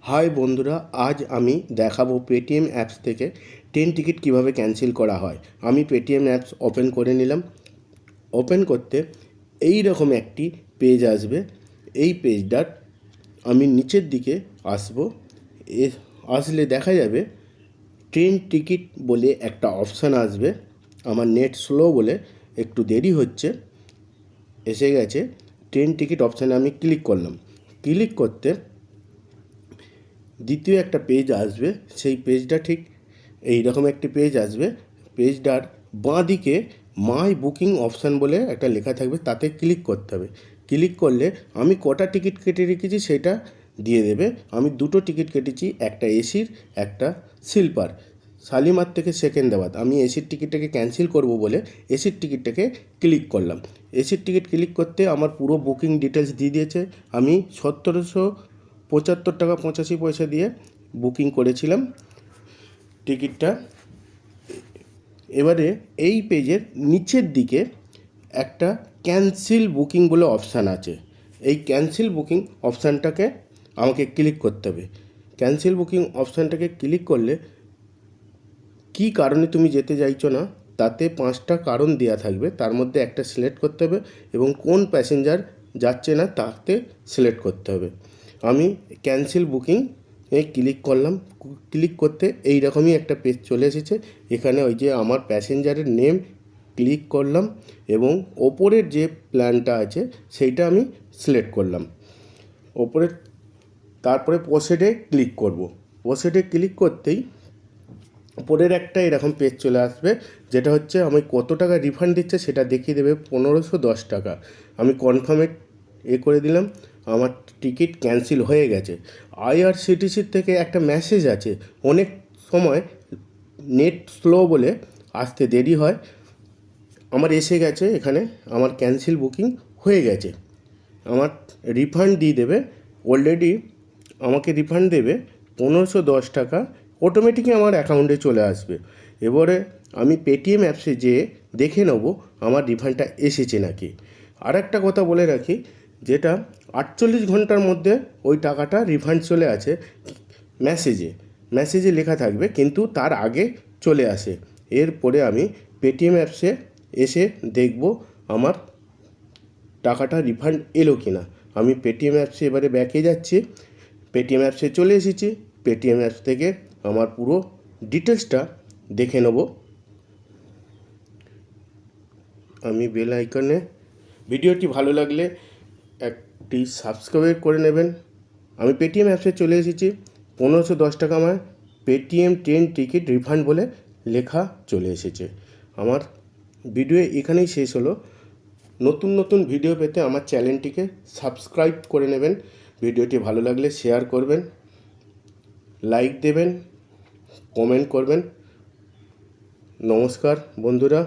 High বন্ধুরা, আজ আমি দেখাবো পেটিএম অ্যাপস থেকে ট্রেন টিকিট কিভাবে ক্যান্সেল করা হয়। আমি পেটিএম অ্যাপস ওপেন করে নিলাম। ওপেন করতে এই রকম একটি পেজ আসবে। এই পেজটার আমি নিচের দিকে আসবো। আসলে দেখা যাবে ট্রেন টিকিট বলে একটা অপশান আসবে। আমার নেট স্লো বলে একটু দেরি হচ্ছে। এসে গেছে ট্রেন টিকিট অপশানে আমি ক্লিক করলাম। ক্লিক করতে দ্বিতীয় একটা পেজ আসবে। সেই পেজটা ঠিক এই রকম একটি পেজ আসবে। পেজটার বাঁ দিকে মাই বুকিং অপশান বলে একটা লেখা থাকবে, তাতে ক্লিক করতে হবে। ক্লিক করলে আমি কটা টিকিট কেটে রেখেছি সেটা দিয়ে দেবে। আমি দুটো টিকিট কেটেছি, একটা এসির, একটা স্লিপার, শালিমার থেকে সেকেন্দ্রাবাদ। আমি এসির টিকিটটাকে ক্যান্সেল করব বলে এসির টিকিটটাকে ক্লিক করলাম। এসির টিকিট ক্লিক করতে আমার পুরো বুকিং ডিটেলস দিয়ে দিয়েছে। আমি ১৭৭৫ টাকা ৮৫ পয়সা দিয়ে বুকিং করেছিলাম টিকিটটা। এবারে এই পেজের নিচের দিকে একটা ক্যান্সেল বুকিং বলে অপশান আছে। এই ক্যান্সেল বুকিং অপশানটাকে আমাকে ক্লিক করতে হবে। ক্যান্সেল বুকিং অপশানটাকে ক্লিক করলে কী কারণে তুমি যেতে চাইছো না তাতে 5টা কারণ দেওয়া থাকবে। তার মধ্যে একটা সিলেক্ট করতে হবে এবং কোন প্যাসেঞ্জার যাচ্ছে না তাতে সিলেক্ট করতে হবে। আমি ক্যান্সেল বুকিং ক্লিক করলাম। ক্লিক করতে এই রকমই একটা পেজ চলে এসেছে। এখানে ওই যে আমার প্যাসেঞ্জারের নেম ক্লিক করলাম এবং ওপরের যে প্ল্যানটা আছে সেইটা আমি সিলেক্ট করলাম। ওপরে তারপরে প্রসিডে ক্লিক করব। প্রসিডে ক্লিক করতেই উপরের একটা এরকম পেজ চলে আসবে, যেটা হচ্ছে আমি কত টাকা রিফান্ড দিচ্ছে সেটা দেখিয়ে দেবে। 1510 টাকা। আমি কনফার্মে করে দিলাম। আমার টিকিট ক্যান্সেল হয়ে গেছে। আইআরসিটিসির থেকে একটা মেসেজ আছে, অনেক সময় নেট স্লো বলে আসতে দেরি হয়। আমার এসে গেছে, এখানে আমার ক্যান্সেল বুকিং হয়ে গেছে। আমার রিফান্ড দিয়ে দেবে। অলরেডি আমাকে রিফান্ড দেবে 1510 টাকা। অটোমেটিকই আমার অ্যাকাউন্টে চলে আসবে। এবারে আমি পেটিএম অ্যাপসে যেয়ে দেখে নেব আমার রিফান্ডটা এসেছে নাকি। আর একটা কথা বলে রাখি, যেটা 48 ঘন্টার মধ্যে ওই টাকাটা রিফান্ড চলে আসে। মেসেজে লেখা থাকবে, কিন্তু তার আগে চলে আসে। এরপরে আমি পেটিএম অ্যাপসে এসে দেখব আমার টাকাটা রিফান্ড এলো কি না। আমি পেটিএম অ্যাপসে এবারে ব্যাকে যাচ্ছি। পেটিএম অ্যাপসে চলে এসেছি। পেটিএম অ্যাপস থেকে আমার পুরো ডিটেলসটা দেখে নেব। আমি বেল আইকনে, ভিডিওটি ভালো লাগলে একটি সাবস্ক্রাইব করে নেবেন। আমি পেটিএম অ্যাপসে চলে এসেছি। 1510 টাকা আমার পেটিএম ট্রেন টিকিট রিফান্ড বলে লেখা চলে এসেছে। আমার ভিডিও এখানেই শেষ হলো। নতুন নতুন ভিডিও পেতে আমার চ্যানেলটিকে সাবস্ক্রাইব করে নেবেন। ভিডিওটি ভালো লাগলে শেয়ার করবেন, লাইক দেবেন, কমেন্ট করবেন। নমস্কার বন্ধুরা।